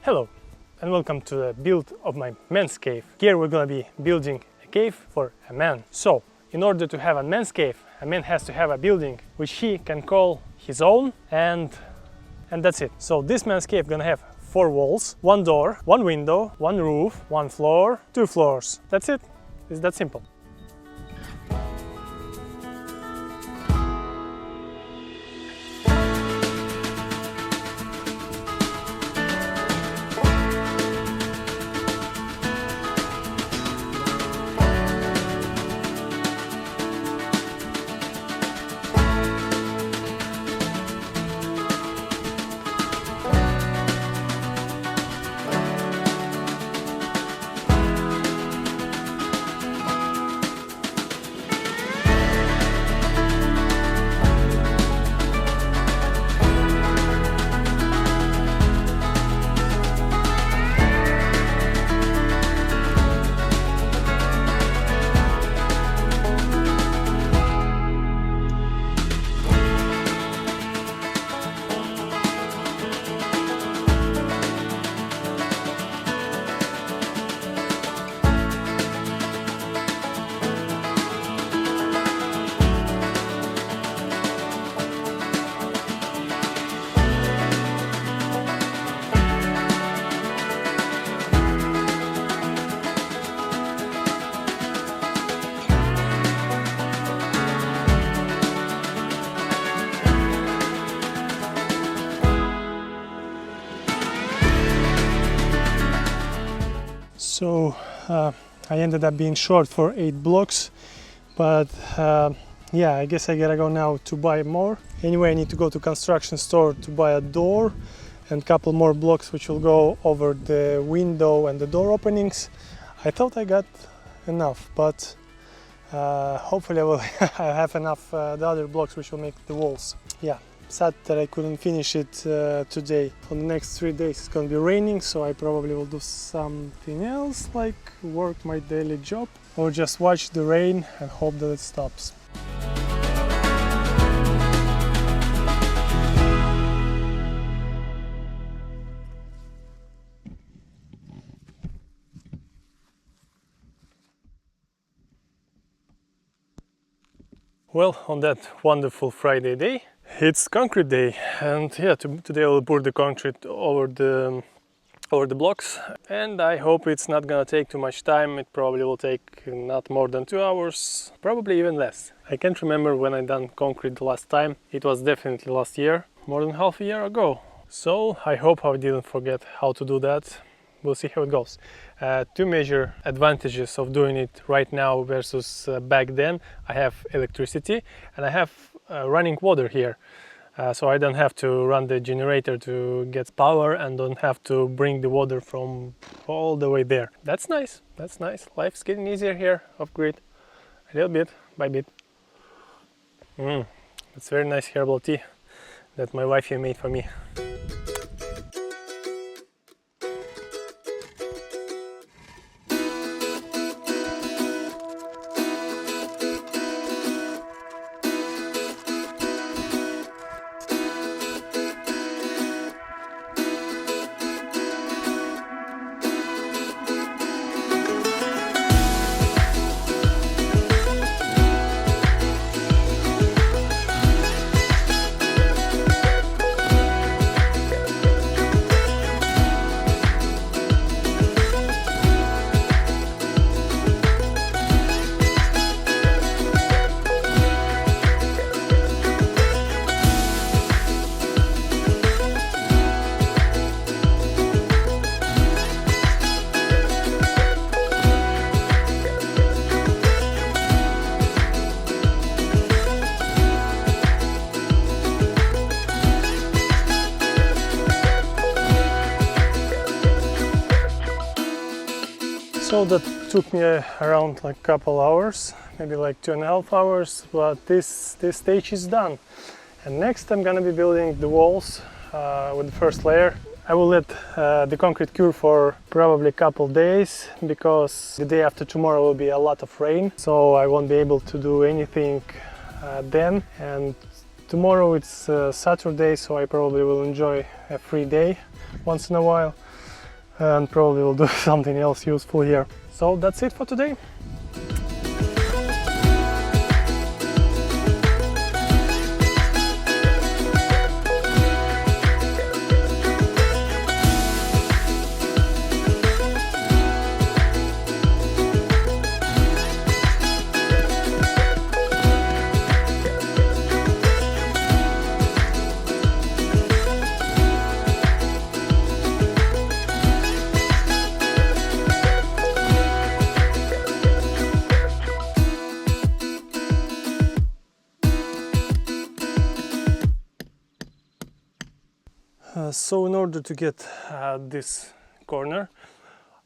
Hello and welcome to the build of my man's cave. Here we're gonna be building a cave for a man. So, in order to have a man's cave, a man has to have a building which he can call his own, and that's it. So this man's cave gonna have 4 walls, 1 door, 1 window, 1 roof, 1 floor, 2 floors. That's it. It's that simple. So I ended up being short for 8 blocks, but yeah, I guess I gotta go now to buy more. Anyway, I need to go to construction store to buy a door and a couple more blocks which will go over the window and the door openings. I thought I got enough, but hopefully I will have enough the other blocks which will make the walls. Yeah. Sad that I couldn't finish it today. For the next 3 days it's gonna be raining, so I probably will do something else, like work my daily job, or just watch the rain and hope that it stops. Well, on that wonderful Friday day, it's concrete day, and yeah, today I will pour the concrete over the blocks, and I hope it's not gonna take too much time. It probably will take not more than 2 hours, probably even less. I can't remember when I done concrete the last time. It was definitely last year, more than half a year ago. So I hope I didn't forget how to do that. We'll see how it goes. 2 major advantages of doing it right now versus back then. I have electricity and I have running water here, so I don't have to run the generator to get power and don't have to bring the water from all the way there. That's nice, that's nice. Life's getting easier here off grid, a little bit by bit. It's very nice herbal tea that my wife here made for me. So that took me around like a couple hours, maybe like 2.5 hours, but this stage is done. And next I'm gonna be building the walls with the first layer. I will let the concrete cure for probably a couple days, because the day after tomorrow will be a lot of rain, so I won't be able to do anything then. And tomorrow it's Saturday, so I probably will enjoy a free day once in a while. and probably will do something else useful here. So that's it for today. So in order to get this corner,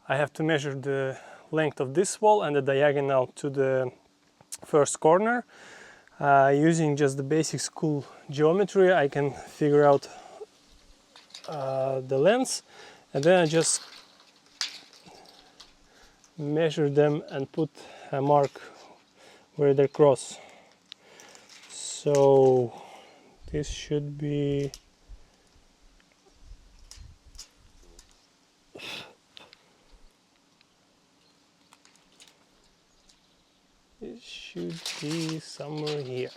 I have to measure the length of this wall and the diagonal to the first corner. Using just the basic school geometry, I can figure out the lengths, and then I just measure them and put a mark where they cross. So this should be somewhere here.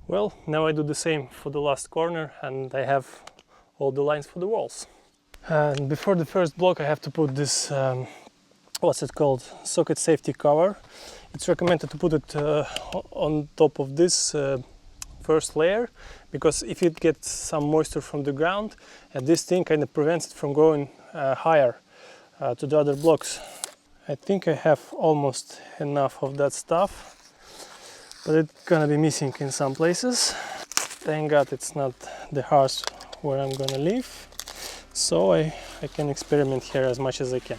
Well, now I do the same for the last corner, and I have all the lines for the walls. And before the first block, I have to put this what's it called, socket safety cover. It's recommended to put it on top of this first layer, because if it gets some moisture from the ground, this thing kind of prevents it from going higher to the other blocks. I think I have almost enough of that stuff, but it's gonna be missing in some places. Thank God it's not the house where I'm gonna live, so I can experiment here as much as I can.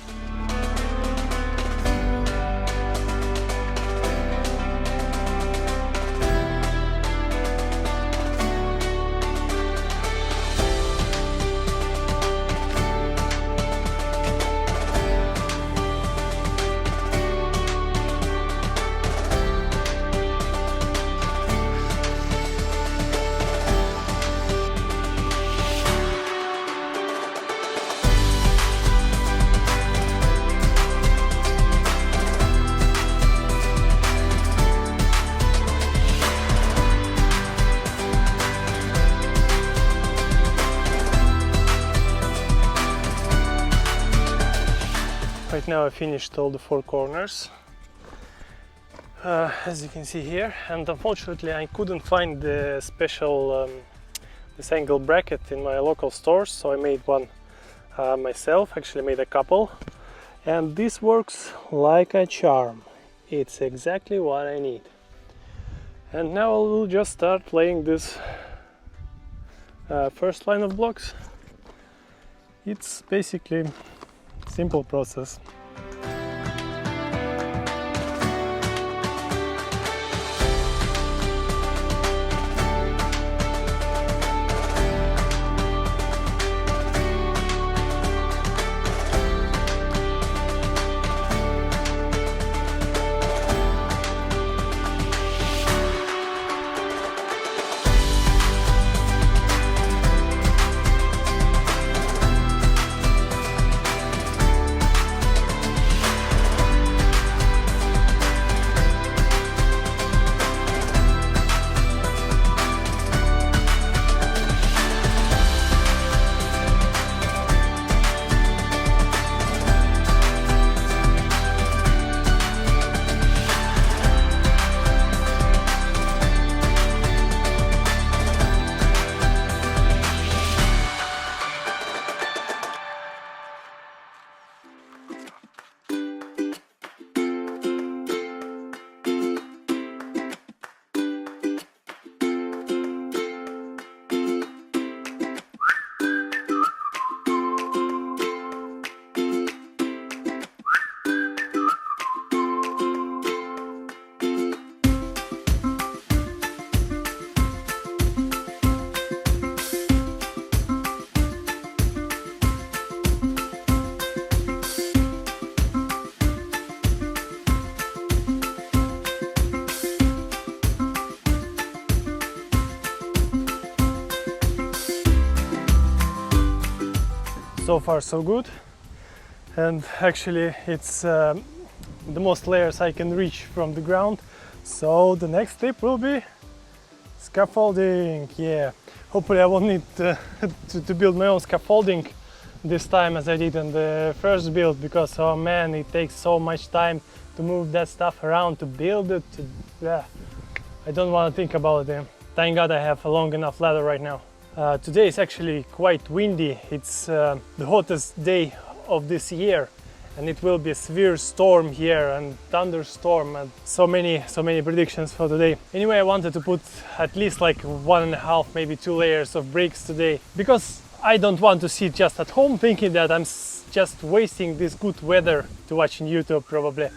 Right now I finished all the 4 corners, as you can see here, and unfortunately I couldn't find the special this angle bracket in my local stores, so I made one myself. Actually made a couple, and this works like a charm. It's exactly what I need. And now I will just start laying this first line of blocks. It's basically a simple process. So far so good, and actually it's the most layers I can reach from the ground. So the next step will be scaffolding. Yeah, hopefully I won't need to build my own scaffolding this time as I did in the first build, because oh man, it takes so much time to move that stuff around, to build it. I don't want to think about it. Thank God I have a long enough ladder right now. Today is actually quite windy. It's the hottest day of this year, and it will be a severe storm here and thunderstorm and so many predictions for today. Anyway, I wanted to put at least like 1.5, maybe 2 layers of bricks today, because I don't want to sit just at home thinking that I'm just wasting this good weather to watch on YouTube probably.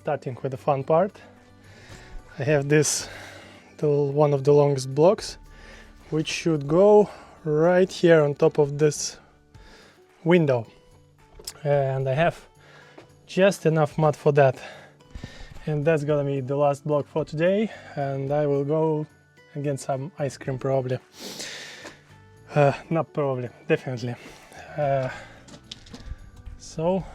Starting with the fun part, I have this one of the longest blocks, which should go right here on top of this window, and I have just enough mud for that, and that's gonna be the last block for today, and I will go and get some ice cream probably. Not probably, definitely. So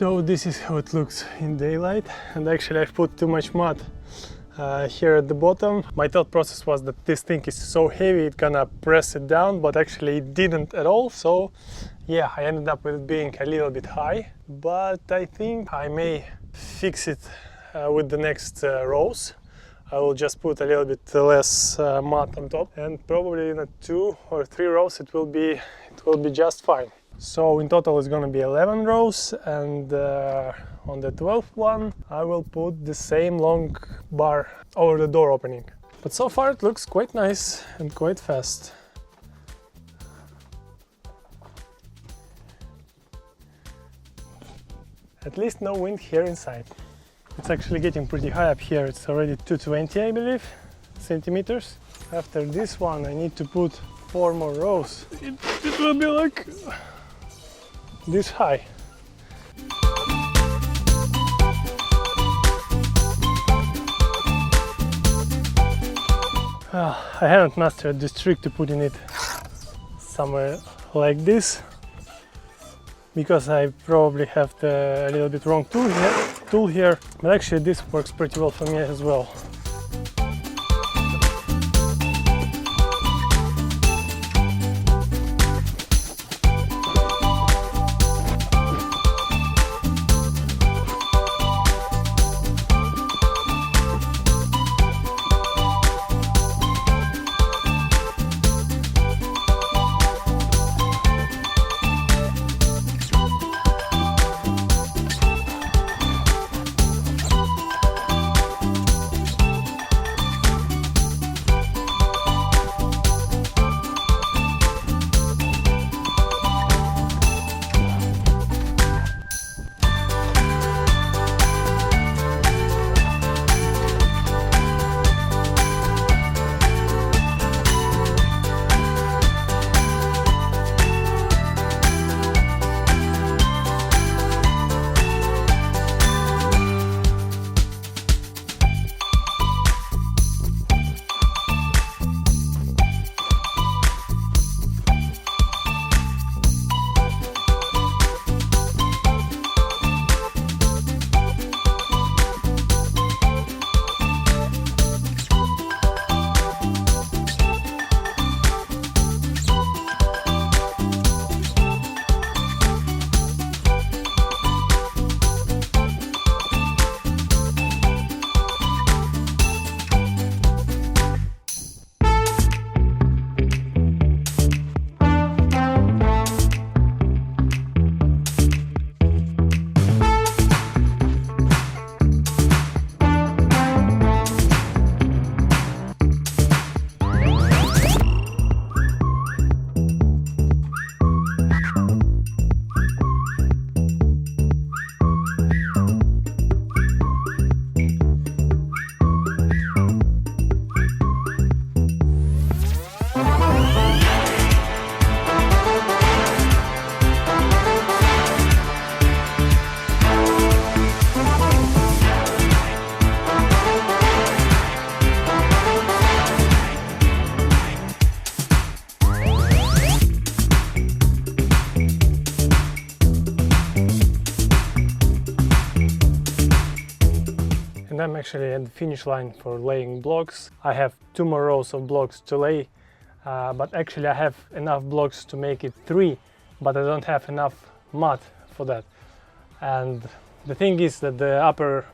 So this is how it looks in daylight, and actually I've put too much mud here at the bottom. My thought process was that this thing is so heavy it's gonna press it down, but actually it didn't at all. So yeah, I ended up with it being a little bit high, but I think I may fix it with the next rows. I will just put a little bit less mud on top, and probably in a 2 or 3 rows it will be just fine. So in total it's going to be 11 rows, and on the 12th one I will put the same long bar over the door opening. But so far it looks quite nice and quite fast. At least no wind here inside. It's actually getting pretty high up here. It's already 220, I believe, centimeters. After this one I need to put 4 more rows. It will be like this high. I haven't mastered this trick to putting it somewhere like this, because I probably have a little bit wrong tool here, but actually this works pretty well for me as well. and I'm actually at the finish line for laying blocks. I have 2 more rows of blocks to lay, but actually I have enough blocks to make it 3, but I don't have enough mud for that. And the thing is that the upper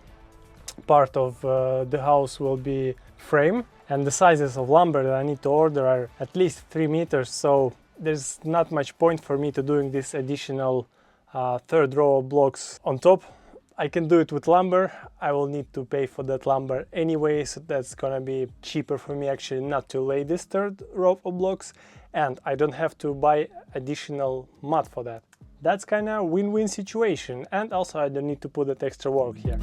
part of the house will be frame, and the sizes of lumber that I need to order are at least 3 meters, so there's not much point for me to doing this additional 3rd row of blocks on top. I can do it with lumber. I will need to pay for that lumber anyway, so that's gonna be cheaper for me actually not to lay this 3rd row of blocks, and I don't have to buy additional mud for that. That's kind of win-win situation, and also I don't need to put that extra work here.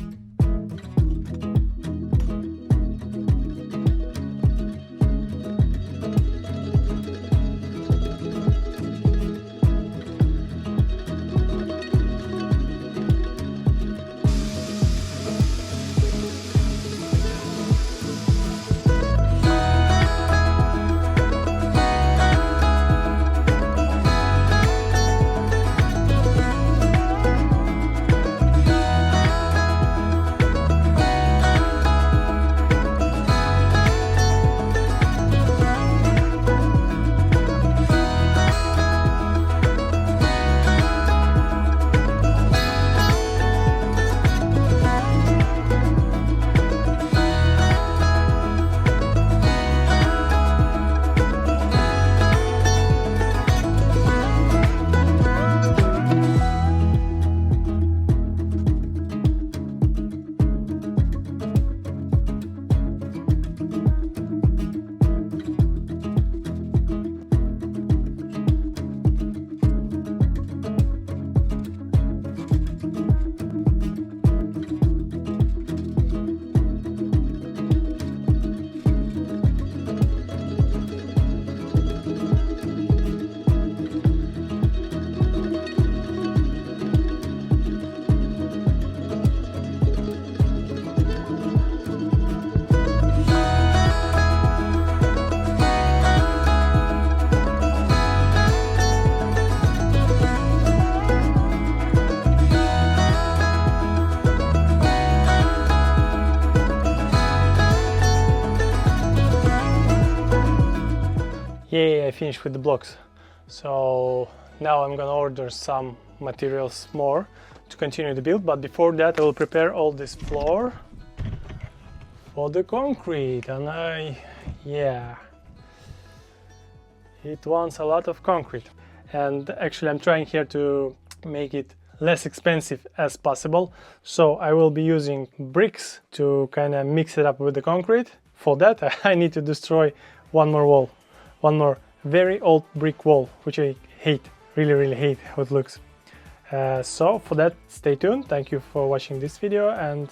Yay, I finished with the blocks. So now I'm gonna order some materials more to continue the build, but before that I will prepare all this floor for the concrete. And yeah, it wants a lot of concrete, and actually I'm trying here to make it less expensive as possible, so I will be using bricks to kind of mix it up with the concrete. For that I need to destroy one more wall, one more very old brick wall, which I hate, really hate how it looks. So for that, stay tuned. Thank you for watching this video, and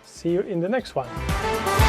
see you in the next one.